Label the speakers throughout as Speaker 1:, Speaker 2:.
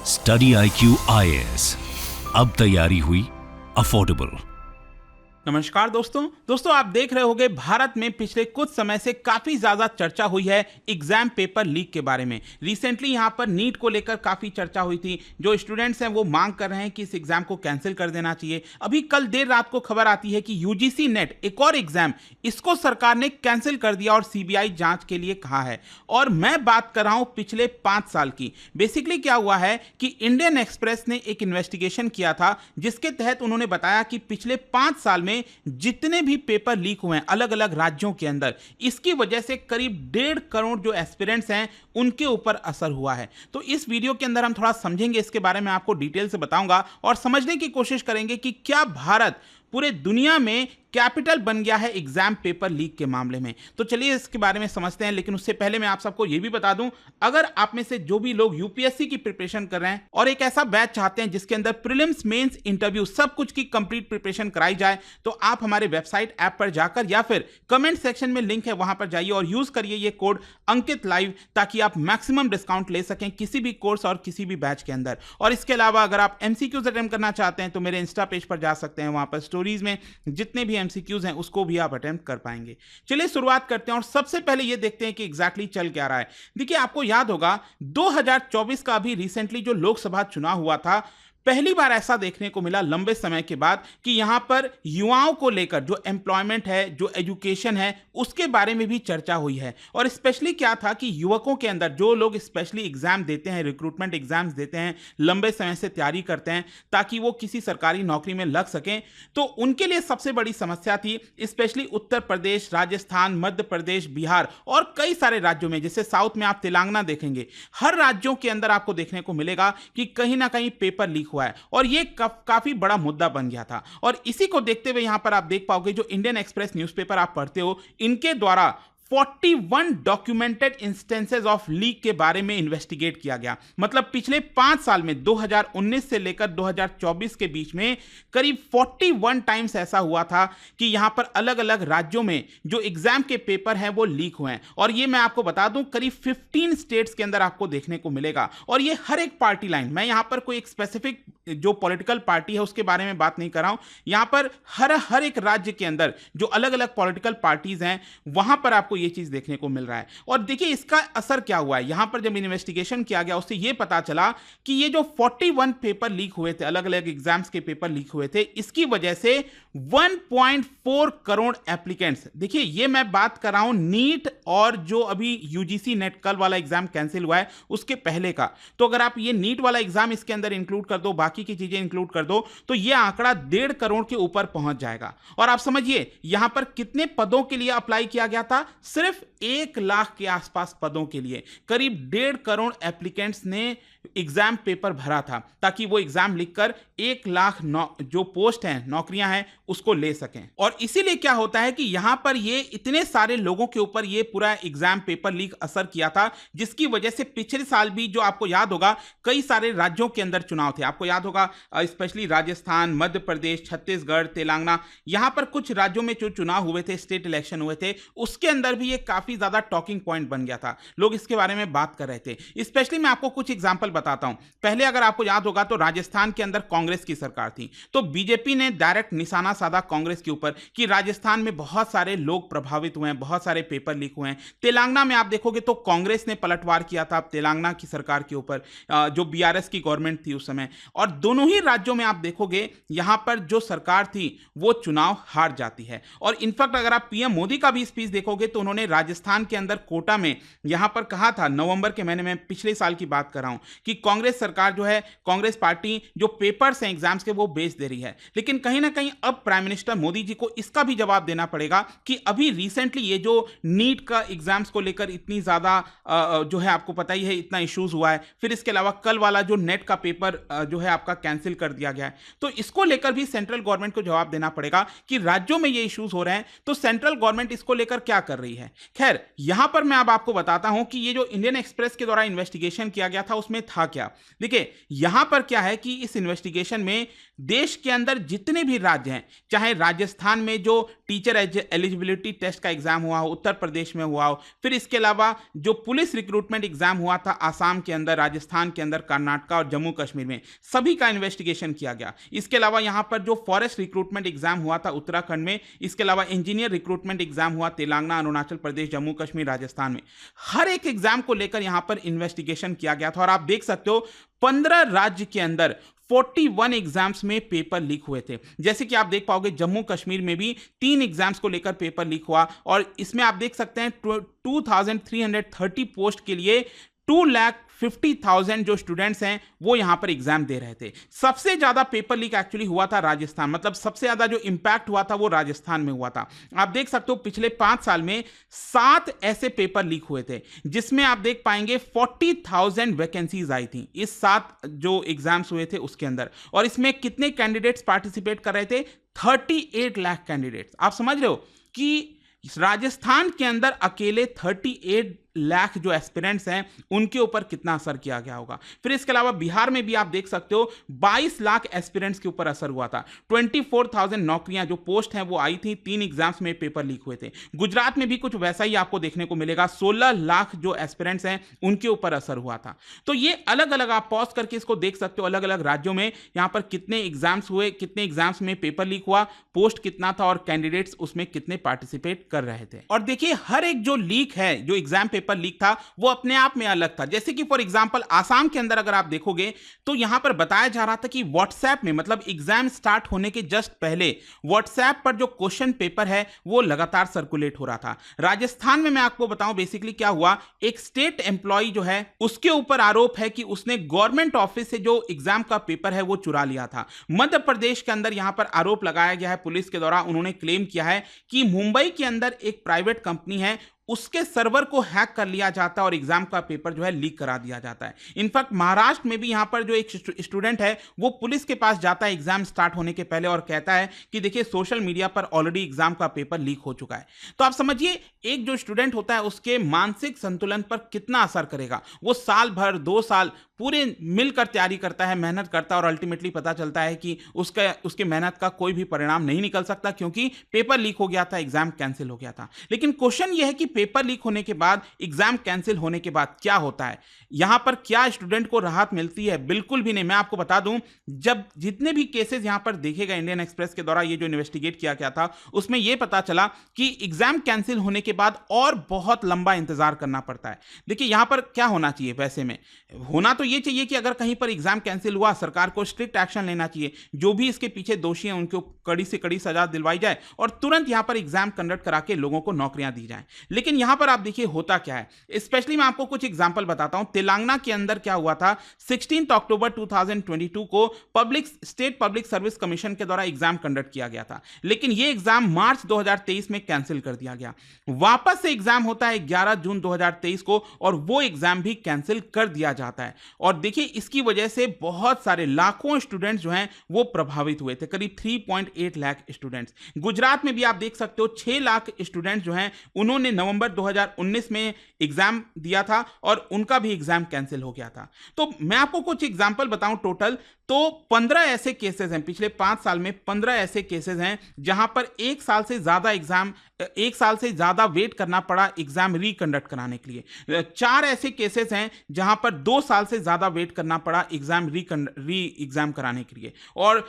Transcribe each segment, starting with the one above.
Speaker 1: Study IQ IAS, अब तैयारी हुई अफोर्डेबल।
Speaker 2: नमस्कार दोस्तों आप देख रहे होंगे भारत में पिछले कुछ समय से काफी ज्यादा चर्चा हुई है एग्जाम पेपर लीक के बारे में। रिसेंटली यहां पर नीट को लेकर काफी चर्चा हुई थी। जो स्टूडेंट्स हैं वो मांग कर रहे हैं कि इस एग्जाम को कैंसिल कर देना चाहिए। अभी कल देर रात को खबर आती है कि यूजीसी नेट एक और एग्जाम, इसको सरकार ने कैंसिल कर दिया और सीबीआई जांच के लिए कहा है। और मैं बात कर रहा हूं पिछले 5 साल की। बेसिकली क्या हुआ है कि इंडियन एक्सप्रेस ने एक इन्वेस्टिगेशन किया था जिसके तहत उन्होंने बताया कि पिछले 5 साल में जितने भी पेपर लीक हुए हैं अलग अलग राज्यों के अंदर, इसकी वजह से करीब 1.5 करोड़ जो एस्पिरेंट्स हैं उनके ऊपर असर हुआ है। तो इस वीडियो के अंदर हम थोड़ा समझेंगे, इसके बारे में आपको डिटेल से बताऊंगा और समझने की कोशिश करेंगे कि क्या भारत पूरे दुनिया में कैपिटल बन गया है एग्जाम पेपर लीक के मामले में। तो चलिए इसके बारे में समझते हैं। लेकिन उससे पहले मैं आप सबको यह भी बता दूं, अगर आप में से जो भी लोग यूपीएससी की प्रिपरेशन कर रहे हैं और एक ऐसा बैच चाहते हैं जिसके अंदर प्रीलिम्स, मेंस, इंटरव्यू सब कुछ की कंप्लीट प्रिपरेशन कराई जाए, तो आप हमारे वेबसाइट ऐप पर जाकर या फिर कमेंट सेक्शन में लिंक है वहां पर जाइए और यूज करिए ये कोड अंकित लाइव, ताकि आप मैक्सिमम डिस्काउंट ले सकें किसी भी कोर्स और किसी भी बैच के अंदर। और इसके अलावा अगर आप एमसीक्यूज अटेम्प्ट करना चाहते हैं तो मेरे इंस्टा पेज पर जा सकते हैं, वहां पर स्टोरीज में जितने भी एमसीक्यूज हैं उसको भी आप अटेम्प्ट कर पाएंगे। चलिए शुरुआत करते हैं और सबसे पहले ये देखते हैं कि एग्जैक्टली चल क्या रहा है। देखिए, आपको याद होगा 2024 का अभी रिसेंटली जो लोकसभा चुनाव हुआ था, पहली बार ऐसा देखने को मिला लंबे समय के बाद कि यहां पर युवाओं को लेकर जो एम्प्लॉयमेंट है, जो एजुकेशन है, उसके बारे में भी चर्चा हुई है। और स्पेशली क्या था कि युवकों के अंदर जो लोग स्पेशली एग्जाम देते हैं, रिक्रूटमेंट एग्जाम्स देते हैं, लंबे समय से तैयारी करते हैं ताकि वो किसी सरकारी नौकरी में लग सकें, तो उनके लिए सबसे बड़ी समस्या थी। स्पेशली उत्तर प्रदेश, राजस्थान, मध्य प्रदेश, बिहार और कई सारे राज्यों में, जैसे साउथ में आप तेलंगाना देखेंगे, हर राज्यों के अंदर आपको देखने को मिलेगा कि कहीं ना कहीं पेपर लीक हुआ है और ये काफी बड़ा मुद्दा बन गया था। और इसी को देखते हुए यहां पर आप देख पाओगे जो इंडियन एक्सप्रेस न्यूज़पेपर आप पढ़ते हो, इनके द्वारा 41 डॉक्यूमेंटेड इंस्टेंसेस ऑफ लीक के बारे में इन्वेस्टिगेट किया गया। मतलब पिछले 5 साल में 2019 से लेकर 2024 के बीच में करीब 41 टाइम्स ऐसा हुआ था कि यहां पर अलग अलग राज्यों में जो एग्जाम के पेपर हैं वो लीक हुए हैं। और ये मैं आपको बता दूं करीब 15 स्टेट्स के अंदर आपको देखने को मिलेगा। और ये हर एक पार्टी लाइन, मैं यहां पर कोई एक स्पेसिफिक जो पॉलिटिकल पार्टी है उसके बारे में बात नहीं कर रहा हूं, यहां पर हर एक राज्य के अंदर जो अलग अलग पॉलिटिकल पार्टीज हैं वहां पर आपको ये चीज देखने को मिल रहा है। और देखिए इसका असर क्या हुआ है। यहां पर जब इन्वेस्टिगेशन किया गया उससे यह पता चला कि ये जो 41 पेपर लीक हुए थे, अलग अलग एग्जाम्स के पेपर लीक हुए थे, इसकी वजह से 1.4 करोड़ एप्लीकेंट्स, देखिए ये मैं बात कर रहा हूं नीट और जो अभी यूजीसी नेट कल वाला एग्जाम कैंसिल हुआ है उसके पहले का। तो अगर आप ये नीट वाला एग्जाम इसके अंदर इंक्लूड कर दो, बाकी की चीजें इंक्लूड कर दो, तो ये आंकड़ा 1.5 करोड़ के ऊपर पहुंच जाएगा। और आप समझिए यहां पर कितने पदों के लिए अप्लाई किया गया था, सिर्फ 1 लाख के आसपास पदों के लिए करीब 1.5 करोड़ एप्लीकेंट्स ने एग्जाम पेपर भरा था ताकि वो एग्जाम लिखकर 1 लाख जो पोस्ट हैं, नौकरियां हैं, उसको ले सकें। और इसीलिए क्या होता है कि यहां पर ये इतने सारे लोगों के ऊपर ये पूरा एग्जाम पेपर लीक असर किया था, जिसकी वजह से पिछले साल भी जो आपको याद होगा कई सारे राज्यों के अंदर चुनाव थे। आपको याद होगा स्पेशली राजस्थान, मध्य प्रदेश, छत्तीसगढ़, तेलंगाना, यहां पर कुछ राज्यों में जो चुनाव हुए थे, स्टेट इलेक्शन हुए थे, उसके अंदर भी ये काफी ज्यादा टॉकिंग पॉइंट बन गया था। लोग इसके बारे में बात कर रहे थे। स्पेशली मैं आपको कुछ एग्जांपल बताता हूं। पहले अगर आपको याद होगा तो राजस्थान के अंदर कांग्रेस की सरकार थी, तो बीजेपी ने डायरेक्ट निशाना साधा कांग्रेस के ऊपर कि राजस्थान में बहुत सारे लोग प्रभावित हुए हैं, बहुत सारे पेपर लीक हुए हैं। तेलंगाना में आप देखोगे तो कांग्रेस ने पलटवार किया था तेलंगाना की सरकार के ऊपर, जो बीआरएस की गवर्नमेंट थी उस समय। और दोनों ही राज्यों में आप देखोगे यहां पर जो सरकार थी वो चुनाव हार जाती है। और इनफैक्ट अगर आप पीएम मोदी का भी स्पीच देखोगे तो उन्होंने राजस्थान के अंदर कोटा में यहां पर कहा था, नवंबर के महीने में, पिछले साल की बात कर रहा हूं, कि कांग्रेस सरकार जो है, कांग्रेस पार्टी जो पेपर्स हैं एग्जाम्स के वो बेच दे रही है। लेकिन कहीं ना कहीं अब प्राइम मिनिस्टर मोदी जी को इसका भी जवाब देना पड़ेगा कि अभी रिसेंटली ये जो नीट का एग्जाम्स को लेकर इतनी ज्यादा जो है आपको पता ही है इतना इश्यूज हुआ है, फिर इसके अलावा कल वाला जो नेट का पेपर जो है आपका कैंसिल कर दिया गया है, तो इसको लेकर भी सेंट्रल गवर्नमेंट को जवाब देना पड़ेगा कि राज्यों में ये इश्यूज हो रहे हैं तो सेंट्रल गवर्नमेंट इसको लेकर क्या कर रही है। खैर, यहां पर मैं अब आपको बताता हूं कि ये जो इंडियन एक्सप्रेस के द्वारा इन्वेस्टिगेशन किया गया था उसमें था क्या? देखिए यहां पर क्या है कि इस इन्वेस्टिगेशन में देश के अंदर जितने भी राज्य हैं, चाहे राजस्थान में जो टीचर एलिजिबिलिटी टेस्ट का एग्जाम हुआ हो, उत्तर प्रदेश में हुआ हो, फिर इसके अलावा जो पुलिस रिक्रूटमेंट एग्जाम हुआ था आसाम के अंदर, राजस्थान के अंदर, कर्नाटक और जम्मू कश्मीर में, सभी का इन्वेस्टिगेशन किया गया। इसके अलावा यहां पर जो फॉरेस्ट रिक्रूटमेंट एग्जाम हुआ था उत्तराखंड में, इसके अलावा इंजीनियर रिक्रूटमेंट एग्जाम हुआ तेलंगाना, अरुणाचल प्रदेश, जम्मू कश्मीर, राजस्थान में, हर एक एग्जाम को लेकर यहां पर इन्वेस्टिगेशन किया गया था। और आप देख सकते हो 15 राज्य के अंदर 41 एग्जाम्स में पेपर लीक हुए थे। जैसे कि आप देख पाओगे जम्मू कश्मीर में भी 3 एग्जाम्स को लेकर पेपर लीक हुआ, और इसमें आप देख सकते हैं 2330 पोस्ट के लिए 2,50,000 जो स्टूडेंट्स हैं वो यहां पर एग्जाम दे रहे थे। सबसे ज्यादा पेपर लीक एक्चुअली हुआ था राजस्थान, मतलब सबसे ज्यादा जो इंपैक्ट हुआ था वो राजस्थान में हुआ था। आप देख सकते हो पिछले 5 साल में 7 ऐसे पेपर लीक हुए थे जिसमें आप देख पाएंगे 40,000 वैकेंसीज आई थी इस 7 जो एग्जाम्स हुए थे उसके अंदर। और इसमें कितने कैंडिडेट्स पार्टिसिपेट कर रहे थे? 38 लाख कैंडिडेट्स। आप समझ रहे हो कि राजस्थान के अंदर अकेले 38 लाख जो एस्पिरेंट्स हैं उनके ऊपर कितना असर किया गया होगा। फिर इसके अलावा बिहार में भी आप देख सकते हो 22 लाख एस्पिरेंट्स के ऊपर असर हुआ था। 24,000 नौकरियां जो पोस्ट हैं वो आई थी, 3 एग्जाम्स में पेपर लीक हुए थे। गुजरात में भी कुछ वैसा ही आपको देखने को मिलेगा, 16 लाख जो एस्पिरेंट्स हैं उनके ऊपर असर हुआ था। तो ये अलग अलग आप पॉज करके इसको देख सकते हो, अलग अलग राज्यों में यहां पर कितने एग्जाम्स हुए, कितने एग्जाम्स में पेपर लीक हुआ, पोस्ट कितना था और कैंडिडेट्स उसमें कितने पार्टिसिपेट कर रहे थे। और देखिए हर एक जो लीक है, जो एग्जाम पेपर लीक था वो अपने आप में अलग था। जैसे कि फॉर एग्जांपल आसाम के अंदर अगर आप देखोगे तो यहां पर बताया जा रहा था कि व्हाट्सएप में, मतलब एग्जाम स्टार्ट होने के जस्ट पहले व्हाट्सएप पर जो क्वेश्चन पेपर है वो लगातार सर्कुलेट हो रहा था। राजस्थान में मैं आपको बताऊं बेसिकली क्या हुआ, एक स्टेट एम्प्लॉय जो है उसके ऊपर आरोप है कि उसने गवर्नमेंट ऑफिस से जो एग्जाम का पेपर है वो चुरा लिया था। मध्य प्रदेश के अंदर यहां पर आरोप लगाया गया है पुलिस के द्वारा, उन्होंने क्लेम किया है कि मुंबई के अंदर एक प्राइवेट कंपनी है उसके सर्वर को हैक कर लिया जाता है और एग्जाम का पेपर जो है लीक करा दिया जाता है। इनफैक्ट महाराष्ट्र में भी यहां पर जो एक स्टूडेंट है वो पुलिस के पास जाता है एग्जाम स्टार्ट होने के पहले और कहता है कि देखिए सोशल मीडिया पर ऑलरेडी एग्जाम का पेपर लीक हो चुका है। तो आप समझिए एक जो स्टूडेंट होता है उसके मानसिक संतुलन पर कितना असर करेगा। वो साल भर 2 साल पूरे मिलकर तैयारी करता है, मेहनत करता है और अल्टीमेटली पता चलता है कि उसके मेहनत का कोई भी परिणाम नहीं निकल सकता क्योंकि पेपर लीक हो गया था, एग्जाम कैंसिल हो गया था। लेकिन क्वेश्चन यह है कि पेपर लीक होने के बाद, एग्जाम कैंसिल होने के बाद क्या होता है, यहां पर क्या स्टूडेंट को राहत मिलती है? बिल्कुल भी नहीं। मैं आपको बता दूं, जब जितने भी केसेस यहां पर देखे गए इंडियन एक्सप्रेस के द्वारा, ये जो इन्वेस्टिगेट किया गया था उसमें यह पता चला कि एग्जाम कैंसिल होने के बाद और बहुत लंबा इंतजार करना पड़ता है। देखिए यहां पर क्या होना चाहिए, वैसे में होना तो यह चाहिए कि अगर कहीं पर एग्जाम कैंसिल हुआ सरकार को स्ट्रिक्ट एक्शन लेना चाहिए, जो भी इसके पीछे दोषी हैं उनको कड़ी से कड़ी सजा दिलवाई जाए और तुरंत यहां पर एग्जाम कंडक्ट करा के लोगों को नौकरियां दी जाएं। लेकिन यहां पर आप देखिए होता क्या है, स्पेशली मैं आपको कुछ एग्जांपल बताता हूं। तेलंगाना के अंदर क्या हुआ था, 16 अक्टूबर 2022 को स्टेट पब्लिक सर्विस कमीशन के द्वारा एग्जाम कंडक्ट किया गया था, लेकिन यह एग्जाम मार्च 2023 में कैंसिल कर दिया गया। वापस से एग्जाम होता है 11 जून 2023 को और वो एग्जाम भी कैंसिल कर दिया जाता है। और देखिए इसकी वजह से बहुत सारे लाखों स्टूडेंट्स जो हैं वो प्रभावित हुए थे, करीब 3.8 लाख स्टूडेंट्स। गुजरात में भी आप देख सकते हो 6 लाख स्टूडेंट्स जो हैं उन्होंने नवंबर 2019 में एग्जाम दिया था और उनका भी एग्जाम कैंसिल हो गया था। तो मैं आपको कुछ एग्जांपल बताऊं, टोटल तो 15 ऐसे केसेस हैं, पिछले 5 साल में 15 ऐसे केसेस हैं जहां पर 1 साल से ज्यादा वेट करना पड़ा एग्जाम रिकंडक्ट कराने के लिए। 4 ऐसे केसेस हैं जहां पर 2 साल से ज्यादा वेट करना पड़ा एग्जाम एग्जाम कराने के लिए। और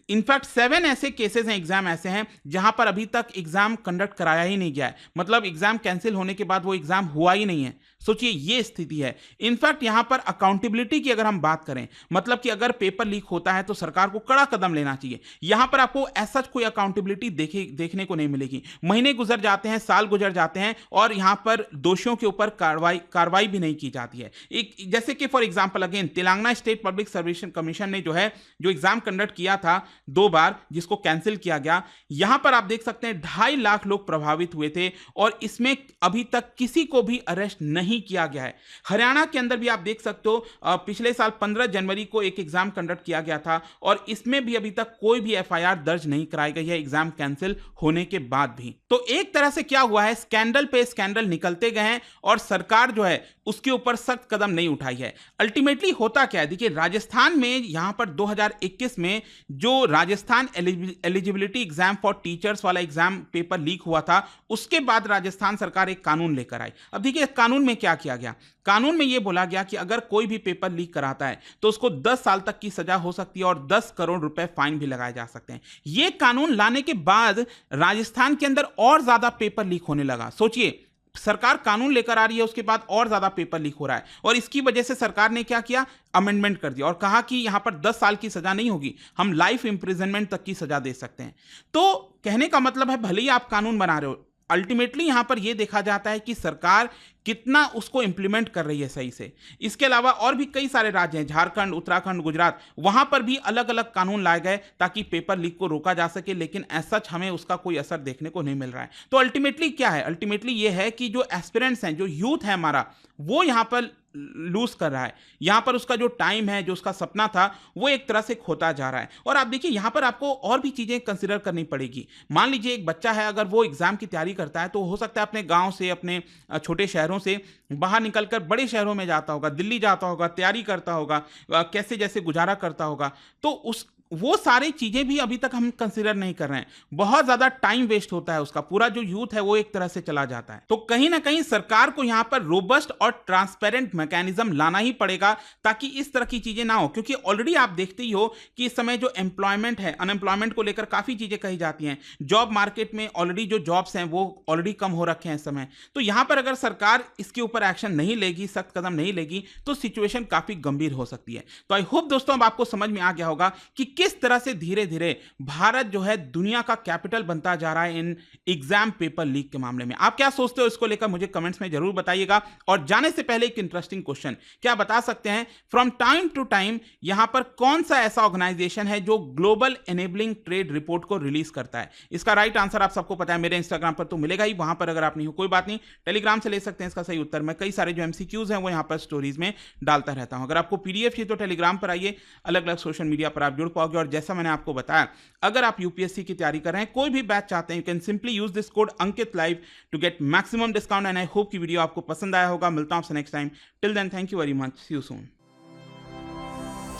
Speaker 2: इनफैक्ट 7 ऐसे केसेस हैं, एग्जाम ऐसे हैं जहां पर अभी तक एग्जाम कंडक्ट कराया ही नहीं गया है, मतलब एग्जाम कैंसिल होने के बाद वो एग्जाम हुआ ही नहीं है। सोचिए ये स्थिति है। इनफैक्ट यहां पर अकाउंटेबिलिटी की अगर हम बात करें, मतलब कि अगर पेपर लीक होता है तो सरकार को कड़ा कदम लेना चाहिए। यहां पर आपको ऐसा कोई अकाउंटेबिलिटी देखने को नहीं मिलेगी। महीने गुजर जाते हैं, साल गुजर जाते हैं और यहां पर दोषियों के ऊपर कार्रवाई भी नहीं की जाती है। एक जैसे कि for example again Telangana state public service commission ने जो एग्जाम कंडक्ट किया था 2 बार, जिसको कैंसिल किया गया, यहां पर आप देख सकते हैं 2.5 लाख लोग प्रभावित हुए थे और इसमें अभी तक किसी को भी अरेस्ट नहीं नहीं किया गया है। हरियाणा के अंदर भी आप देख सकते हो पिछले साल 15 जनवरी को एक एग्जाम कंडक्ट किया गया था और इसमें भी अभी तक कोई भी एफआईआर दर्ज नहीं कराई गई है एग्जाम कैंसिल होने के बाद भी। तो एक तरह से क्या हुआ है, स्कैंडल पे स्कैंडल निकलते गए हैं और सरकार जो है उसके ऊपर सख्त कदम नहीं उठाई है। अल्टीमेटली होता क्या है, देखिए राजस्थान में यहां पर 2021 में जो Rajasthan eligibility exam for teachers वाला एग्जाम पेपर लीक हुआ था, उसके बाद राजस्थान सरकार एक कानून लेकर आई। अब देखिए कानून में क्या किया गया, कानून में यह बोला गया कि अगर कोई भी पेपर लीक कराता है तो उसको 10 साल तक की सजा हो सकती है और 10 करोड़ रुपए फाइन भी लगाए जा सकते हैं। यह कानून लाने के बाद राजस्थान के अंदर और ज्यादा पेपर लीक होने लगा। सोचिए, सरकार कानून लेकर आ रही है, उसके बाद और ज्यादा पेपर लीक हो रहा है और इसकी वजह से सरकार ने क्या किया, अमेंडमेंट कर दिया और कहा कि यहां पर 10 साल की सजा नहीं होगी, हम लाइफ इंप्रिजनमेंट तक की सजा दे सकते हैं। तो कहने का मतलब है भले ही आप कानून बना रहे हो, अल्टीमेटली यहां पर यह देखा जाता है कि सरकार कितना उसको इंप्लीमेंट कर रही है सही से। इसके अलावा और भी कई सारे राज्य हैं, झारखंड, उत्तराखंड, गुजरात, वहां पर भी अलग अलग कानून लाए गए ताकि पेपर लीक को रोका जा सके, लेकिन ऐसा हमें उसका कोई असर देखने को नहीं मिल रहा है। तो अल्टीमेटली क्या है, अल्टीमेटली यह है कि जो एस्पिरेंट्स हैं, जो यूथ है हमारा, वो यहां पर लूज कर रहा है। यहां पर उसका जो टाइम है, जो उसका सपना था, वो एक तरह से खोता जा रहा है। और आप देखिए यहां पर आपको और भी चीजें कंसिडर करनी पड़ेगी। मान लीजिए एक बच्चा है, अगर वो एग्जाम की तैयारी करता है तो हो सकता है अपने गांव से, अपने छोटे शहरों से बाहर निकलकर बड़े शहरों में जाता होगा, दिल्ली जाता होगा, तैयारी करता होगा, कैसे जैसे गुजारा करता होगा, तो वो सारी चीजें भी अभी तक हम कंसीडर नहीं कर रहे हैं। बहुत ज्यादा टाइम वेस्ट होता है, उसका पूरा जो यूथ है वो एक तरह से चला जाता है। तो कहीं ना कहीं सरकार को यहां पर रोबस्ट और ट्रांसपेरेंट मैकेनिज्म लाना ही पड़ेगा ताकि इस तरह की चीजें ना हो, क्योंकि ऑलरेडी आप देखते ही हो कि इस समय जो एम्प्लॉयमेंट है, अनएम्प्लॉयमेंट को लेकर काफी चीजें कही जाती हैं। जॉब मार्केट में ऑलरेडी जो जॉब्स हैं वो ऑलरेडी कम हो रखे हैं इस समय। तो यहां पर अगर सरकार इसके ऊपर एक्शन नहीं लेगी, सख्त कदम नहीं लेगी, तो सिचुएशन काफी गंभीर हो सकती है। तो आई होप दोस्तों अब आपको समझ में आ गया होगा कि किस तरह से धीरे धीरे भारत जो है दुनिया का कैपिटल बनता जा रहा है इन एग्जाम पेपर लीक के मामले में। आप क्या सोचते हो इसको लेकर मुझे कमेंट्स में जरूर बताइएगा। और जाने से पहले एक इंटरेस्टिंग क्वेश्चन, क्या बता सकते हैं फ्रॉम टाइम टू टाइम यहां पर कौन सा ऐसा ऑर्गेनाइजेशन है जो ग्लोबल एनेबलिंग ट्रेड रिपोर्ट को रिलीज करता है? इसका राइट आंसर आप सबको पता है, मेरे इंस्टाग्राम पर तो मिलेगा ही, वहां पर अगर आप नहीं हो कोई बात नहीं, टेलीग्राम से ले सकते हैं इसका सही उत्तर। मैं कई सारे जो एमसीक्यूज हैं वो यहां पर स्टोरीज में डालता रहता हूं। अगर आपको पीडीएफ चाहिए तो टेलीग्राम पर आइए, अलग अलग सोशल मीडिया पर आप जुड़ पाओगे। और जैसा मैंने आपको बताया, अगर आप यूपीएससी की तैयारी कर रहे हैं, कोई भी बैच चाहते हैं, you can simply use this code Ankit live to get maximum discount. And I hope की वीडियो आपको पसंद आया होगा। मिलता हूं आपसे next time. Till then thank you very much, see you soon.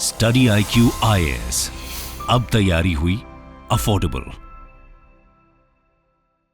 Speaker 1: Study IQ IAS, अब तैयारी हुई अफोर्डेबल।